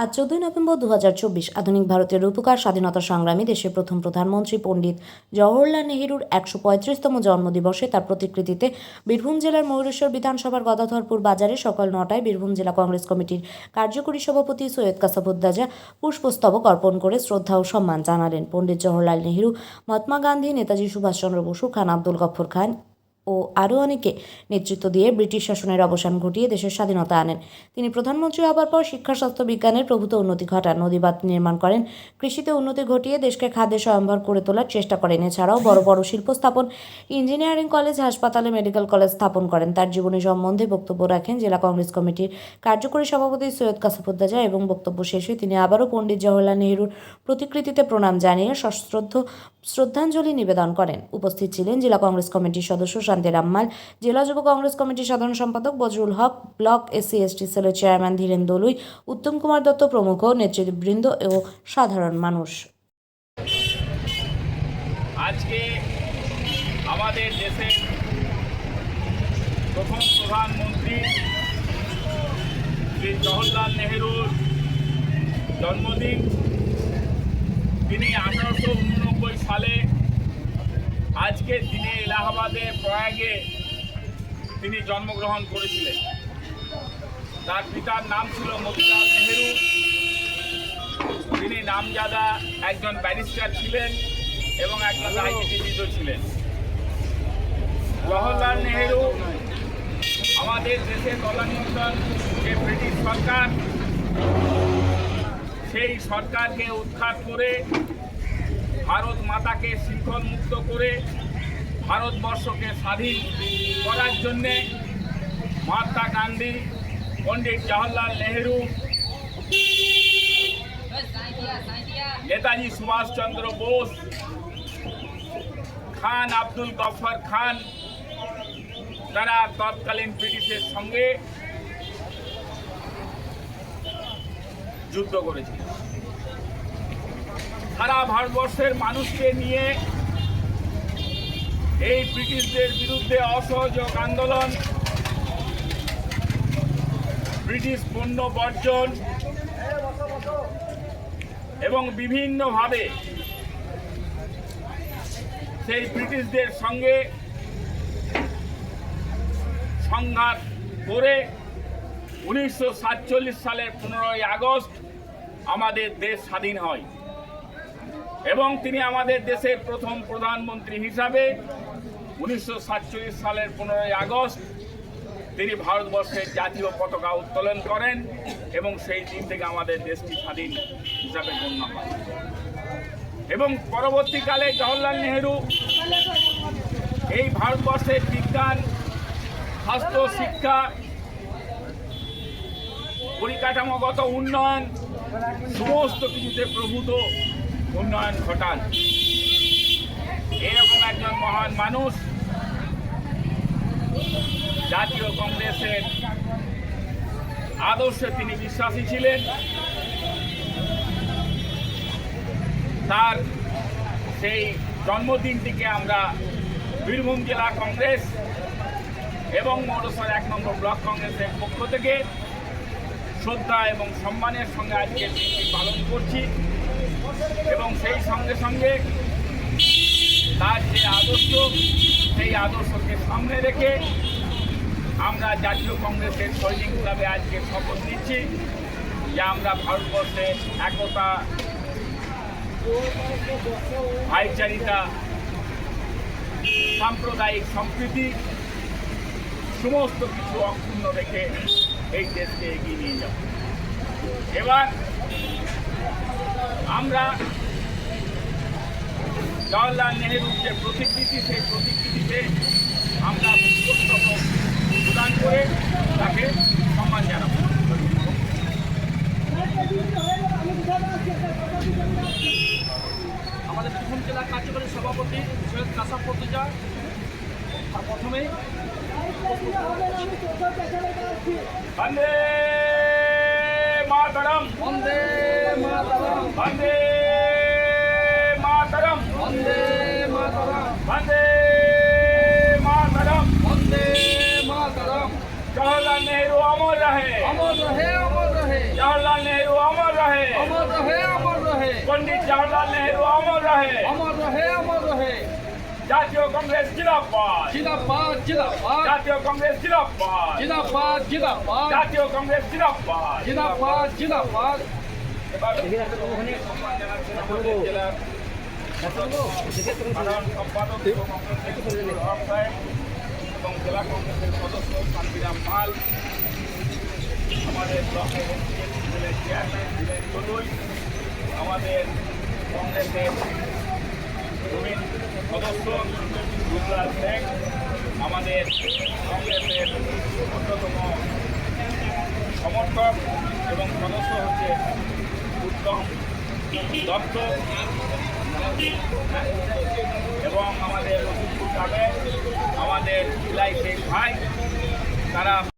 আজ 14 নভেম্বর 2024 আধুনিক ভারতের রূপকার স্বাধীনতা সংগ্রামী দেশের প্রথম প্রধানমন্ত্রী পণ্ডিত জওহরলাল নেহেরুর 135তম জন্মদিবসে তার প্রতিকৃতিতে বীরভূম জেলার ময়ূরেশ্বর বিধানসভার গদাধরপুর বাজারে সকাল 9টায় বীরভূম জেলা কংগ্রেস কমিটির কার্যকরী সভাপতি সৈয়দ কাসাবুদ্দাজা পুষ্পস্তবক অর্পণ করে শ্রদ্ধা ও সম্মান জানালেন। পণ্ডিত জওহরলাল নেহেরু, মহাত্মা গান্ধী, নেতাজি সুভাষচন্দ্র বসু, খান আব্দুল গফর খান ও আরও অনেকে নেতৃত্ব দিয়ে ব্রিটিশ শাসনের অবসান ঘটিয়ে দেশের স্বাধীনতা আনেন। তিনি প্রধানমন্ত্রী হবার পর শিক্ষা, স্বাস্থ্য, বিজ্ঞানের প্রভূত উন্নতি ঘটান, নদীবাঁধ নির্মাণ করেন, কৃষিতে উন্নতি ঘটিয়ে দেশকে খাদ্যে স্বয়ম্ভর করে তোলার চেষ্টা করেন। এছাড়াও বড় বড় শিল্প স্থাপন, ইঞ্জিনিয়ারিং কলেজ, হাসপাতালে, মেডিকেল কলেজ স্থাপন করেন। তার জীবনী সম্বন্ধে বক্তব্য রাখেন জেলা কংগ্রেস কমিটির কার্যকরী সভাপতি সৈয়দ কাসাবুদ্দাজা এবং বক্তব্য শেষে তিনি আবারও পণ্ডিত জওহরলাল নেহেরুর প্রতিকৃতিতে প্রণাম জানিয়ে শ্রদ্ধাঞ্জলি নিবেদন করেন। উপস্থিত ছিলেন জেলা কংগ্রেস কমিটির সদস্য শান্তিরাম মাল, জেলা যুব কংগ্রেস কমিটির সাধারণ সম্পাদক বজরুল হক, ব্লক SC/ST সেলের চেয়ারম্যান ধীরেন দলুই, উত্তম কুমার দত্ত প্রমুখ নেতৃবৃন্দ ও সাধারণ মানুষ। আজকে আমাদের দেশের প্রথম প্রধানমন্ত্রী শ্রী জওহরলাল নেহেরুর জন্মদিন। তিনি 1889 সালে আজকের দিনে এলাহাবাদের প্রয়াগে তিনি জন্মগ্রহণ করেছিলেন। তার পিতার নাম ছিল মতিলাল নেহেরু। তিনি নামজাদা একজন ব্যারিস্টার ছিলেন এবং একজন রাজনীতিবিদও ছিলেন। জওহরলাল নেহেরু আমাদের দেশে তদানীন্তন যে ব্রিটিশ সরকার, সেই সরকারকে উৎখাত করে ভারত মাতাকে শৃঙ্খল মুক্ত করে ভারতবর্ষকে স্বাধীন করার জন্যে মহাত্মা গান্ধী, পণ্ডিত জওহরলাল নেহেরু, নেতাজি সুভাষচন্দ্র বোস, খান আব্দুল গফর খান, তারা তৎকালীন ব্রিটিশের সঙ্গে যুদ্ধ করেছিল। সারা ভারতবর্ষের মানুষকে নিয়ে এই ব্রিটিশদের বিরুদ্ধে অসহযোগ আন্দোলন, ব্রিটিশ পণ্য বর্জন এবং বিভিন্নভাবে সেই ব্রিটিশদের সঙ্গে সংঘাত করে 1947 সালের 15ই আগস্ট আমাদের দেশ স্বাধীন হয় এবং তিনি আমাদের দেশের প্রথম প্রধানমন্ত্রী হিসাবে 1947 সালের 15ই আগস্ট তিনি ভারতবর্ষের জাতীয় পতাকা উত্তোলন করেন এবং সেই দিন থেকে আমাদের দেশটি স্বাধীন হিসাবে গণ্য হয়। এবং পরবর্তীকালে জওহরলাল নেহেরু এই ভারতবর্ষের বিজ্ঞান, স্বাস্থ্য, শিক্ষা, পরিকাঠামোগত উন্নয়ন সমস্ত কিছুতে প্রভূত উন্নয়ন ঘটান। এরকম একজন মহান মানুষ জাতীয় কংগ্রেসের আদর্শে তিনি বিশ্বাসী ছিলেন। তার সেই জন্মদিনটিকে আমরা বীরভূম জেলা কংগ্রেস এবং ময়ূরেশ্বর 1 নম্বর ব্লক কংগ্রেসের পক্ষ থেকে শ্রদ্ধা এবং সম্মানের সঙ্গে আজকে দিনটি পালন করছি এবং সেই সঙ্গে সঙ্গে তার যে আদর্শ, সেই আদর্শকে সামনে রেখে আমরা জাতীয় কংগ্রেসের সৈনিক হিসাবে আজকে শপথ নিচ্ছি যে আমরা ভারতবর্ষে একতা, ভাইচারিতা, সাম্প্রদায়িক সম্প্রীতি সমস্ত কিছু অক্ষুণ্ণ রেখে এই দেশকে এগিয়ে নিয়ে যাব। এবার আমরা জওহরলাল নেহেরুর যে প্রতিকৃতি, সেই প্রতিকৃতিতে আমরা পুষ্পস্তবক প্রদান করে তাকে সম্মান জানাব। আমাদের বীরভূম জেলা কার্যকরী সভাপতি সৈয়দ কাসাবুদ্দাজা প্রথমেই বন্দে মাতরম, বন্দে মাতরম, বন্দে মাতরম, বন্দে মাতরম, বন্দে মাতরম। বন্দে মাতরম। जवाहरलाल नेहरू अमर रहे, अमर रहे, अमर रहे। जवाहरलाल नेहरू अमर पंडित जवाहरलाल नेहरू अमर रहे। अमर रहे, अमर रहे। জাতীয় কংগ্রেস জিন্দাবাদ। जिंदाबाद, जिंदाबाद, জাতীয় কংগ্রেস জিন্দাবাদ। जिंदाबाद, जिंदाबाद, জাতীয় কংগ্রেস জিন্দাবাদ। जिंदाबाद, जिंदाबाद। এবার সম্মান জানাচ্ছেন আমাদের জেলার সাধারণ সম্পাদক এবং হক সাহেব এবং জেলা কংগ্রেসের সদস্য শান্তিরাম পাল, আমাদের ব্লকের চেয়ারম্যান দিলেন চলুই, আমাদের কংগ্রেসের প্রবীণ সদস্য রুবলাল শেখ, আমাদের কংগ্রেসের অন্যতম সমর্থক এবং সদস্য হচ্ছে উত্তম দত্ত এবং আমাদের রশিদপুর গ্রামে আমাদের ইলাই শেখ ভাই, তারা